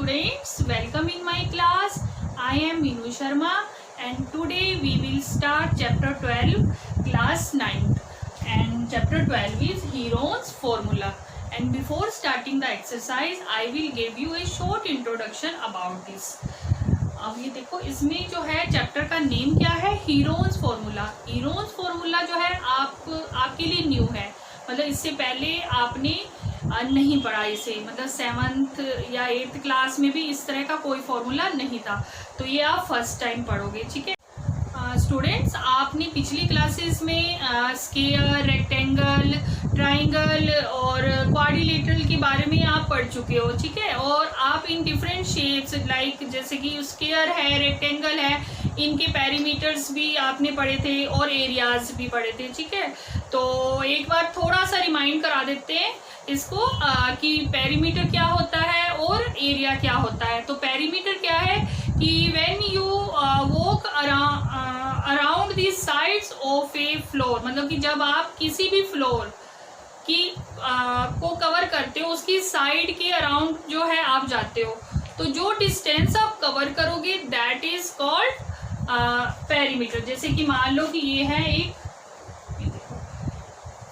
students, welcome in my class. I am Minu Sharma and today we will start chapter 12, class 9, and chapter 12 is Heron's formula. And before starting the exercise, I will give you a short introduction about this. अब ये देखो, इसमें जो है chapter का name क्या है, Heron's formula. Heron's formula जो है आपके लिए न्यू है, मतलब इससे पहले आपने नहीं पढ़ा इसे, मतलब 7th या 8th क्लास में भी इस तरह का कोई फॉर्मूला नहीं था, तो ये आप फर्स्ट टाइम पढ़ोगे. ठीक है स्टूडेंट्स, आपने पिछली क्लासेस में स्क्वायर, रेक्टेंगल, ट्राइंगल और क्वाड्रिलेटरल के बारे में आप पढ़ चुके हो. ठीक है, और आप इन डिफरेंट शेप्स लाइक जैसे कि स्क्वायर है, रेक्टेंगल है, इनके पेरीमीटर्स भी आपने पढ़े थे और एरियाज भी पढ़े थे. ठीक है, तो एक बार थोड़ा सा रिमाइंड करा देते हैं इसको कि पेरीमीटर क्या होता है और एरिया क्या होता है. तो पेरीमीटर क्या है कि when you walk around the sides of A floor, मतलब कि जब आप किसी भी फ्लोर की को कवर करते हो, उसकी साइड के अराउंड जो है आप जाते हो, तो जो डिस्टेंस आप कवर करोगे दैट इज कॉल्ड पेरीमीटर. जैसे कि मान लो कि ये है एक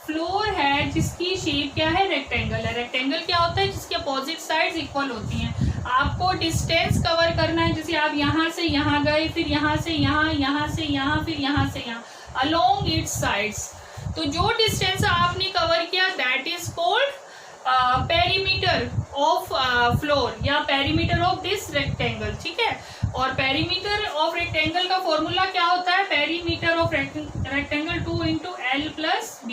फ्लोर है जिसकी शेप क्या है, रेक्टेंगल है. रेक्टेंगल क्या होता है, जिसकी अपोजिट साइड्स इक्वल होती हैं. आपको डिस्टेंस कवर करना है, जैसे आप यहाँ से यहाँ गए, फिर यहाँ से यहाँ, यहाँ से यहाँ, फिर यहाँ से यहाँ, अलोंग इट्स साइड्स. तो जो डिस्टेंस आपने कवर किया that is called perimeter of floor या पेरीमीटर ऑफ दिस रेक्टेंगल. ठीक है, और पेरीमीटर ऑफ रेक्टेंगल का फॉर्मूला क्या होता है, perimeter of rectangle 2 × L + B.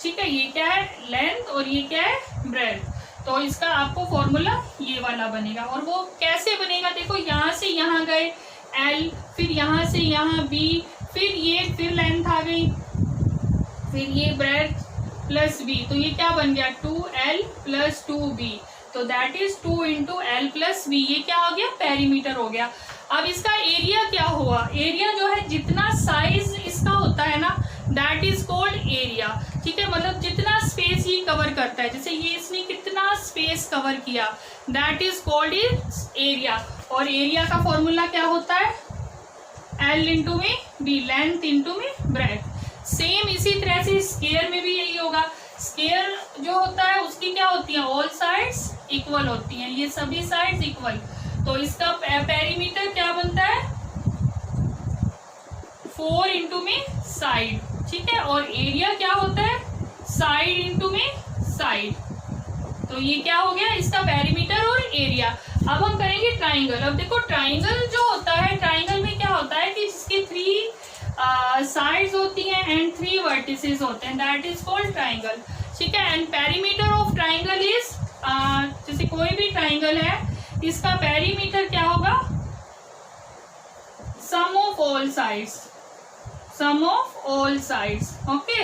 ठीक है, ये क्या है, लेंथ, और ये क्या है, ब्रेड्थ. तो इसका आपको फॉर्मूला ये वाला बनेगा. और वो कैसे बनेगा, देखो यहाँ से यहाँ गए L, फिर यहाँ से यहाँ B, फिर लेंथ आ गई, फिर ये ब्रेड्थ + B, तो ये क्या बन गया, 2L + 2B. तो दैट इज 2 × L + B. ये क्या हो गया, पेरीमीटर हो गया. अब इसका एरिया क्या हुआ, एरिया जो है जितना साइज इसका होता है ना दैट इज कॉल्ड एरिया. ठीक है, मतलब जितना स्पेस ये कवर करता है, जैसे ये इसने कितना स्पेस कवर किया that is called is area. और एरिया का फॉर्मूला क्या होता है, L × में B, लेंथ × में ब्रेड्थ. सेम इसी तरह से स्क्वायर में भी यही होगा. स्क्वायर जो होता है उसकी क्या होती है, ऑल साइड्स इक्वल होती हैं, ये सभी साइड्स इक्वल. तो इसका पेरीमीटर क्या बनता है, 4 × में साइड. ठीक है, और एरिया क्या होता है, साइड × में साइड. तो ये क्या हो गया, इसका पेरीमीटर और एरिया. अब हम करेंगे ट्राइंगल. अब देखो ट्राइंगल जो होता है, ट्राइंगल में क्या होता है कि इसके 3 साइड्स होती हैं एंड 3 वर्टिसेस होते हैं, दैट इज कॉल्ड ट्राइंगल. ठीक है, and perimeter of triangle is, जैसे कोई भी ट्राइंगल है इसका पेरीमीटर क्या होगा, sum of all sides, sum of all sides. Okay,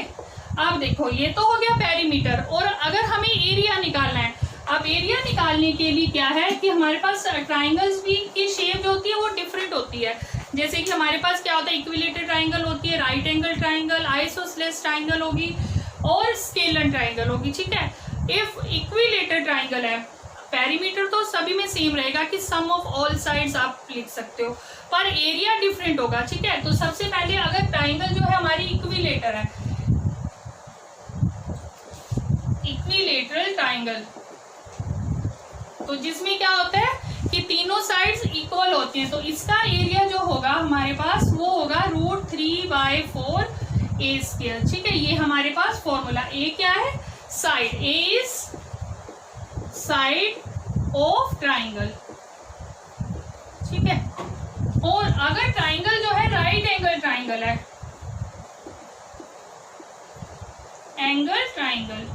अब देखो ये तो हो गया पेरीमीटर. और अगर हमें एरिया निकालना है, अब एरिया निकालने के लिए क्या है कि हमारे पास ट्राइंगल्स भी की शेप जो होती है वो डिफरेंट होती है. जैसे कि हमारे पास क्या होता है, इक्विलेटरल ट्राइंगल होती है, right angle triangle, isosceles triangle होगी और स्केलर ट्राइंगल होगी. ठीक है, इफ इक्विलेटरल ट्राइंगल है, पेरीमीटर तो सभी में सेम रहेगा कि सम ऑफ ऑल साइड्स आप लिख सकते हो, पर एरिया डिफरेंट होगा. ठीक है, तो सबसे पहले अगर ट्राइंगल जो है हमारी इक्विलेटर है, इक्विलेटरल ट्राइंगल, तो जिसमें क्या होता है कि तीनों साइड्स इक्वल होती हैं, तो इसका एरिया जो होगा हमारे पास वो होगा √3/4 A². ठीक है, ये हमारे पास फॉर्मूला. ए क्या है, side, A is side of triangle. ठीक है, और अगर ट्राइंगल जो है राइट एंगल ट्राइंगल है, एंगल ट्राइंगल,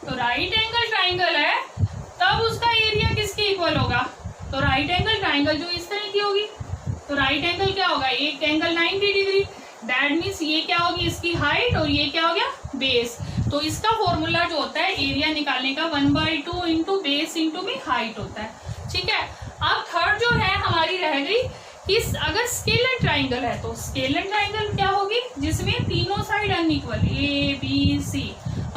तो राइट एंगल ट्राइंगल है, तब उसका एरिया किसके इक्वल होगा, तो राइट एंगल ट्राइंगल जो इस तरह की होगी, तो राइट एंगल क्या होगा, एक एंगल 90 डिग्री, दैट मीन्स ये क्या होगी, इसकी हाइट, और ये क्या हो गया, बेस. तो इसका फॉर्मूला जो होता है एरिया निकालने का 1/2 × बेस × में हाइट होता है. ठीक है, अब थर्ड जो है हमारी रह गई कि अगर स्केलर ट्राइंगल है, तो स्केलर ट्राइंगल क्या होगी, जिसमें तीनों side unequal, A B C,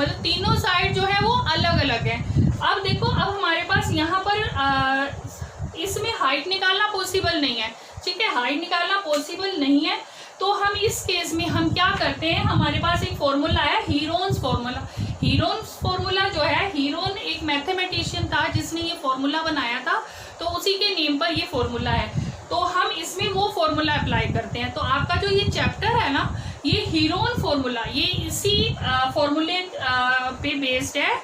मतलब तीनों साइड जो है वो अलग अलग है। अब देखो, अब हमारे पास यहाँ पर इसमें हाइट निकालना पॉसिबल नहीं है, ठीक है, हाइट निकालना पॉसिबल नहीं है। तो हम इस केस में हम क्या करते हैं, हमारे पास एक फॉर्मूला है, हीरोन्स फॉर्मूला। हीरोन्स फॉर्मूला जो है, हीरोन एक मैथमेटिशियन था जिसने ये फॉर्मूला बनाया था, तो उसी के नेम पर ये फॉर्मूला है। तो हम इसमें वो फॉर्मूला अप्लाई करते हैं। तो आपका जो ये चैप्टर है ना, ये हीरोन फॉर्मूला, ये इसी फॉर्मूले पे बेस्ड है।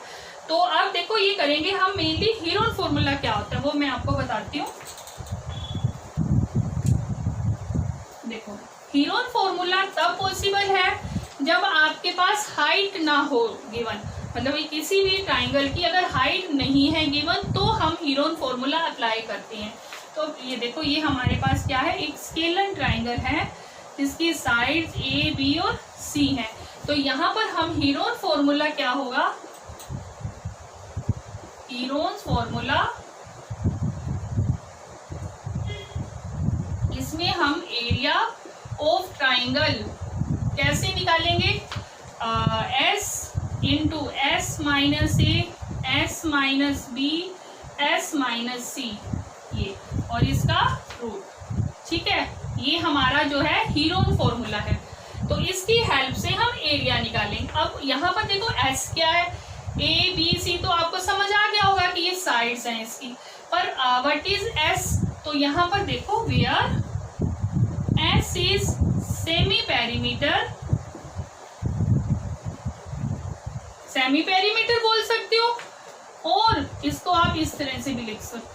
तो अब देखो ये करेंगे हम, मेनली हीरोन फॉर्मूला क्या होता है वो मैं आपको बताती हूँ। देखो, हीरोन फॉर्मूला तब पॉसिबल है जब आपके पास हाइट ना हो गिवन, मतलब किसी भी ट्राइंगल की अगर हाइट नहीं है गिवन तो हम हीरोन फॉर्मूला अप्लाई करते हैं। तो ये देखो, ये हमारे पास क्या है, एक स्केलर ट्राइंगल है जिसकी साइड्स ए बी और सी है। तो यहाँ पर हम हीरोन फॉर्मूला क्या होगा, हीरोन फॉर्मूला, इसमें हम एरिया ऑफ ट्राइंगल कैसे निकालेंगे, s into s minus a, s minus b, s minus c, ये और इसका रूट, ठीक है। ये हमारा जो है हीरोन फॉर्मूला है। तो इसकी हेल्प से हम एरिया निकालेंगे। अब यहाँ पर देखो एस क्या है, ए बी सी, तो आपको समझ आ गया होगा कि ये साइड्स हैं इसकी। पर व्हाट इज एस, तो यहाँ पर देखो, where S is semi perimeter, semi perimeter बोल सकते हो, और इसको आप इस तरह से भी लिख सकते हो,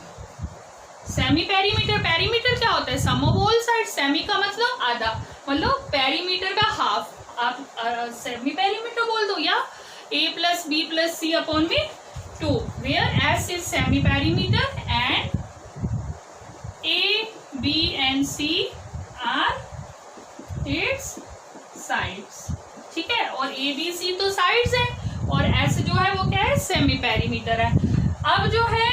सेमी पेरीमीटर। पेरीमीटर क्या होता है, सम ऑफ ऑल साइड, सेमी का मतलब आधा, मतलब पेरीमीटर का हाफ, आप सेमी पेरीमीटर बोल दो, या a plus B plus C upon में 2, where S is semi perimeter and a, b and c are its sides, ठीक है। और a, b, c तो साइड्स है, और s जो है वो क्या है, सेमी पेरीमीटर है। अब जो है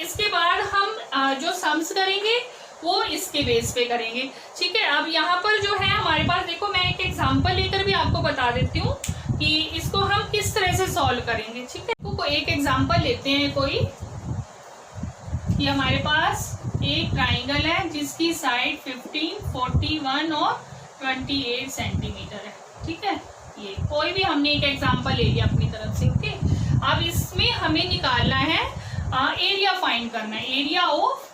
इसके बाद हम जो सम्स करेंगे वो इसके बेस पे करेंगे, ठीक है। अब यहाँ पर जो है हमारे पास देखो, मैं एक एग्जांपल लेकर भी आपको बता देती हूँ कि इसको हम किस तरह से सॉल्व करेंगे, ठीक है। तो एक एग्जांपल लेते हैं कोई, कि हमारे पास एक ट्राइंगल है जिसकी साइड 15, 41 और 28 सेंटीमीटर है, ठीक है। ये कोई भी हमने एक एग्जांपल ले लिया अपनी तरफ से, ओके। अब इसमें हमें निकालना है, एरिया फाइंड करना है, area of,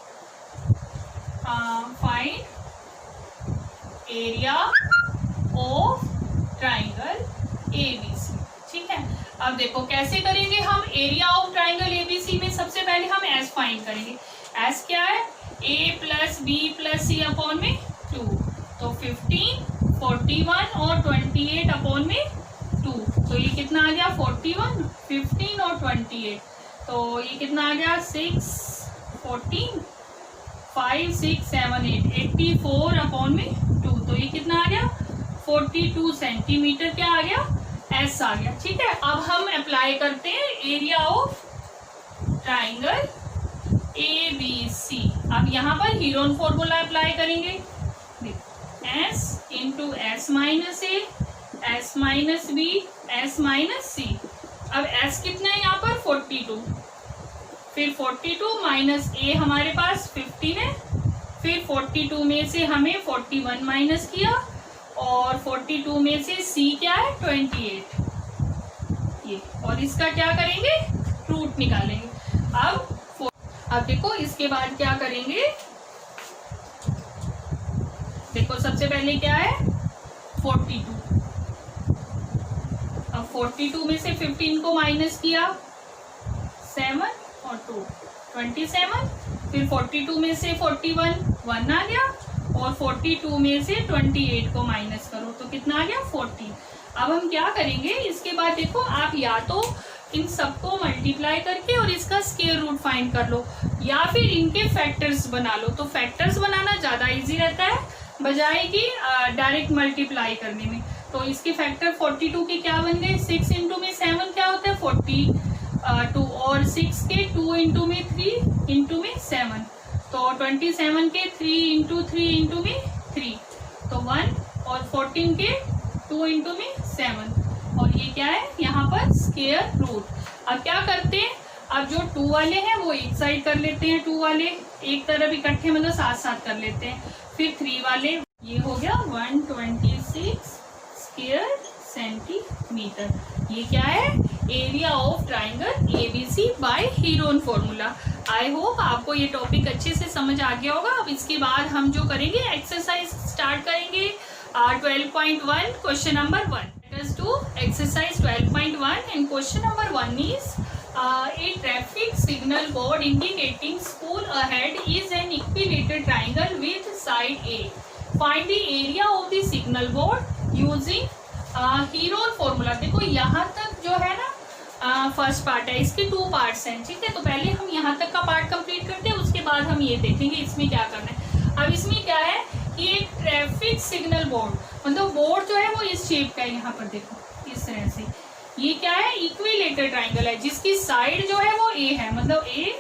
find area of triangle ABC, ठीक है। अब देखो कैसे करेंगे हम एरिया ऑफ ट्राइंगल एबीसी में, सबसे पहले हम एस फाइंड करेंगे। एस क्या है, ए plus B plus C upon में 2, तो 15, 41 और 28 अपॉन में 2, तो ये कितना आ गया, 41, 15 और 28, तो ये कितना आ गया, 6, 14, 5, 6, 7, 8, 84 अपॉन में 2, तो ये कितना आ गया, 42 सेंटीमीटर क्या आ गया, एस आ गया, ठीक है। अब हम अप्लाई करते हैं area of triangle A B c. अब यहाँ पर हीरोन फॉर्मूला अप्लाई करेंगे, s into s minus a, s minus b, s minus c. अब एस कितना है यहाँ पर, 42, फिर 42 माइनस ए हमारे पास 15 है, फिर 42 में से हमें 41 माइनस किया, और 42 में से सी क्या है, 28, ये, और इसका क्या करेंगे, रूट निकालेंगे। अब देखो इसके बाद क्या करेंगे, देखो सबसे पहले क्या है, 42, अब 42 में से 15 को माइनस किया, 7 और 2, 27, फिर 42 में से 41 1 आ गया, और 42 में से 28 को माइनस करो तो कितना आ गया, 40। अब हम क्या करेंगे, इसके बाद देखो आप या तो इन सबको मल्टीप्लाई करके और इसका स्क्वायर रूट फाइंड कर लो, या फिर इनके फैक्टर्स बना लो। तो फैक्टर्स बनाना ज़्यादा इजी रहता है बजाय कि डायरेक्ट मल्टीप्लाई करने में। तो इसके फैक्टर 42 के क्या बन गए, 6 इंटू में 7 क्या होता है, 42, और 6 के 2 इंटू में 3 इंटू में 7, तो 27 के 3 इंटू 3 इंटू में 3, तो 1, और 14 के 2 इंटू में 7, और ये क्या है यहाँ पर स्क्वायर रूट। अब क्या करते हैं, अब जो 2 वाले हैं वो एक साइड कर लेते हैं, 2 वाले एक तरफ इकट्ठे मतलब साथ साथ कर लेते हैं। फिर 3 वाले, ये हो गया 126 स्क्वायर सेंटीमीटर। ये क्या है, area of triangle ABC by Heron formula. I hope आपको ये टॉपिक अच्छे से समझ आ गया होगा। अब इसके बाद हम जो करेंगे एक्सरसाइज स्टार्ट करेंगे 12.1 question number 1। Let us do exercise 12.1 and question number 1 is a traffic signal board indicating school ahead is an equilateral triangle with side A. Find the area of the signal board using Heron formula. देखो यहाँ तक जो है ना first part है, इसके 2 parts हैं, ठीक है। तो पहले हम यहाँ तक का पार्ट कंप्लीट करते हैं, उसके बाद हम ये देखेंगे इसमें क्या करना है। अब इसमें क्या है कि एक ट्रैफिक सिग्नल बोर्ड, मतलब बोर्ड जो है वो इस शेप का है, यहाँ पर देखो इस तरह से। ये क्या है, इक्विलेटरल ट्राइंगल है जिसकी साइड जो है वो ए है, मतलब ए।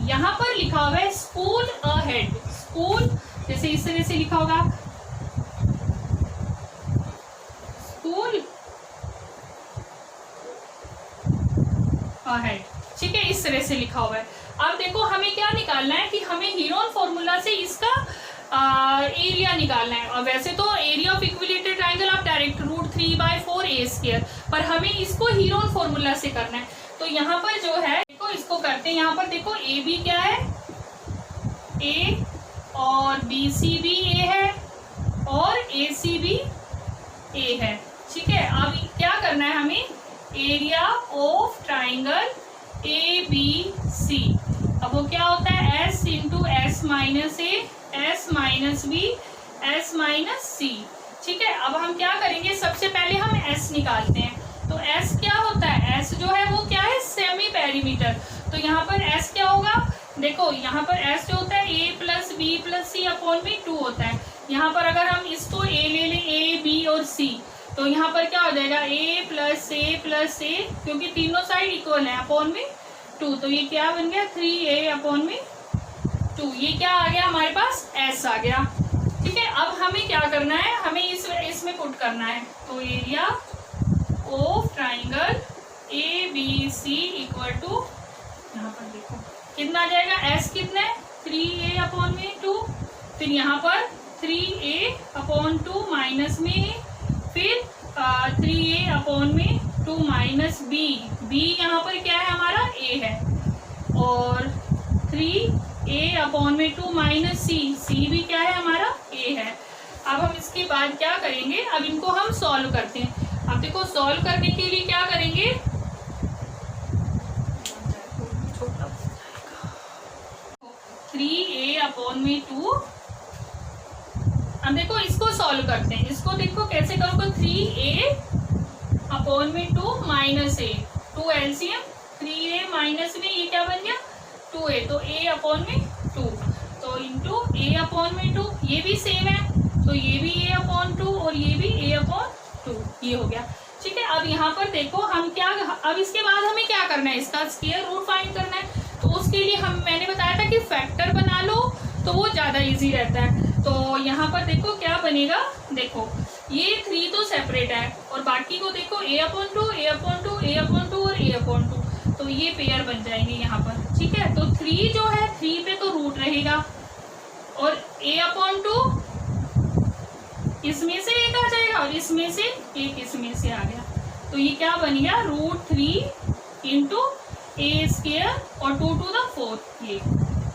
यहाँ पर लिखा हुआ है स्कूल अहेड। स्कूल जैसे इस तरह से लिखा होगा स्कूल अहेड, ठीक है, इस तरह से लिखा हुआ है। अब देखो हमें क्या निकालना है कि हमें हीरोन फॉर्मूला से इसका एरिया निकालना है। और वैसे तो एरिया ऑफ इक्विलेटरल ट्राइंगल आप डायरेक्ट √3/4 a स्क्वायर, पर हमें इसको हीरोन फॉर्मूला से करना है। तो यहाँ पर जो है देखो इसको करते हैं। यहाँ पर देखो ए बी क्या है, ए, और बी सी भी ए है, और ए सी भी ए है, ठीक है। अब क्या करना है हमें, area of triangle A B c. अब वो क्या होता है, s into s minus a, s minus b, s minus c, ठीक है। अब हम क्या करेंगे, सबसे पहले हम एस निकालते हैं। तो एस क्या होता है, एस जो है वो क्या है, सेमी पेरीमीटर। तो यहाँ पर एस क्या होगा, देखो यहाँ पर एस जो होता है ए plus B plus C upon में 2 होता है। यहाँ पर अगर हम इसको ए ले लें, ए बी और सी, तो यहाँ पर क्या हो जाएगा, ए प्लस ए, क्योंकि तीनों साइड इक्वल है, अपॉन में 2। तो ये क्या बन गया, 3a अपॉन में 2। ये क्या आ गया हमारे पास, एस आ गया, ठीक है। अब हमें क्या करना है, हमें इसमें पुट करना है। तो area of triangle A B C equal to, यहाँ पर देखो कितना आ जाएगा, एस कितना है 3a अपॉन में 2, फिर यहाँ पर 3a अपॉन 2 माइनस में, फिर 3a अपॉन में 2 माइनस बी, बी यहाँ पर क्या है हमारा a है, और 3a अपॉन में 2 माइनस सी, सी भी क्या है हमारा a है। अब हम इसके बाद क्या करेंगे, अब इनको हम सॉल्व करते हैं। अब देखो सॉल्व करने के लिए क्या करेंगे, 3a अपॉन में 2। अब देखो इसको सॉल्व करते हैं, इसको देखो कैसे करोगे, 3a अपॉन में 2 minus a, 2 LCM, 3a minus में ये क्या बन गया 2a, तो a अपॉन में 2, तो इंटू a अपॉन में 2, ये भी सेम है, तो ये भी a अपॉन 2 और ये भी a अपॉन 2, ये हो गया, ठीक है। अब यहाँ पर देखो हम क्या, अब इसके बाद हमें क्या करना है, इसका स्क्वायर रूट फाइंड करना है। तो उसके लिए मैंने बताया था कि फैक्टर बना लो तो वो ज्यादा इजी रहता है। तो यहाँ पर देखो क्या बनेगा, देखो ये 3 तो सेपरेट है, और बाकी को देखो a upon 2, a upon 2, a upon 2 और a अपॉन 2, तो ये पेयर बन जाएंगे यहाँ पर, ठीक है। तो 3 जो है 3 पे तो रूट रहेगा, और a अपॉन 2 इसमें से एक आ जाएगा, और इसमें से एक इसमें से आ गया, तो ये क्या बन गया √3 इंटू a स्क्वायर और 2 to the 4, ये,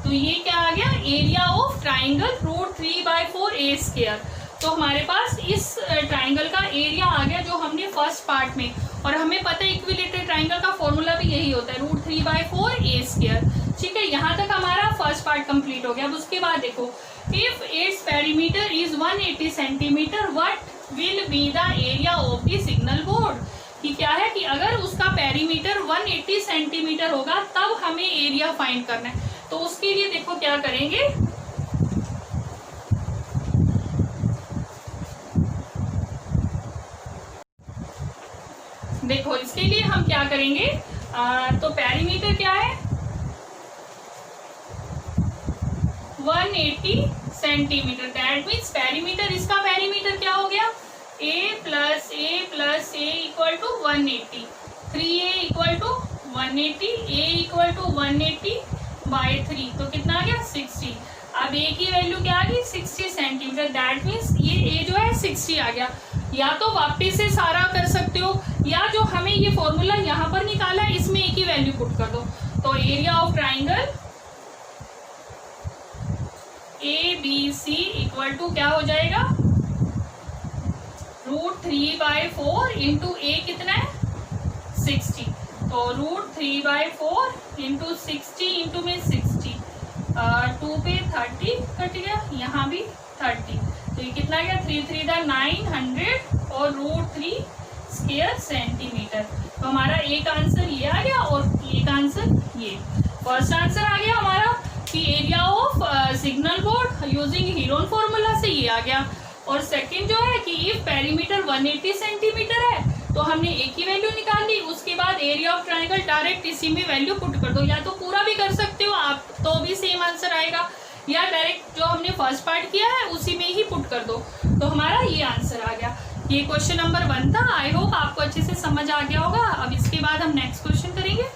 तो ये क्या आ गया, area of triangle √3/4 a square. तो हमारे पास इस ट्राइंगल का एरिया आ गया जो हमने फर्स्ट पार्ट में, और हमें पता है इक्विलेटरल ट्राइंगल का फॉर्मूला भी यही होता है √3/4 a स्क्वायर, ठीक है। यहाँ तक हमारा फर्स्ट पार्ट कंप्लीट हो गया। अब उसके बाद देखो, if its perimeter is 180 centimetre, what will be the area of the signal board. कि क्या है कि अगर उसका पेरीमीटर 180 सेंटीमीटर होगा तब हमें एरिया फाइंड करना है। तो उसके लिए देखो क्या करेंगे, देखो इसके लिए हम क्या करेंगे, तो पेरीमीटर क्या है 180 सेंटीमीटर, दैट मीन्स पेरीमीटर, इसका पेरीमीटर क्या हो गया a plus A equal to 180, 3a equal to 180, a equal to 180 by 3, तो कितना आ गया 60। अब a की वैल्यू क्या आ गई 60 सेंटीमीटर, दैट मीन्स ये a जो है 60 आ गया। या तो वापिस से सारा कर सकते हो, या जो हमें ये फॉर्मूला यहाँ पर निकाला है इसमें a की वैल्यू पुट कर दो। तो area of triangle ABC equal to क्या हो जाएगा, √3/4 इंटू a कितना है 60, तो √3/4 इंटू 60 इंटू में 60, 2 पे 30 कट गया, यहाँ भी 30, तो ये कितना गया 3 3 900 और √3 स्क्वायर सेंटीमीटर। तो हमारा एक आंसर ये आ गया और एक आंसर ये। फर्स्ट आंसर आ गया हमारा कि area of signal board using Heron formula से ये आ गया, और सेकंड जो है कि इफ पेरीमीटर 180 सेंटीमीटर है तो हमने ए की वैल्यू निकाल ली, उसके बाद एरिया ऑफ ट्राइंगल डायरेक्ट इसी में वैल्यू पुट कर दो। या तो पूरा भी कर सकते हो आप, तो भी सेम आंसर आएगा, या डायरेक्ट जो हमने फर्स्ट पार्ट किया है उसी में ही पुट कर दो, तो हमारा ये आंसर आ गया। ये क्वेश्चन नंबर 1 था। आई होप आपको अच्छे से समझ आ गया होगा। अब इसके बाद हम नेक्स्ट क्वेश्चन करेंगे।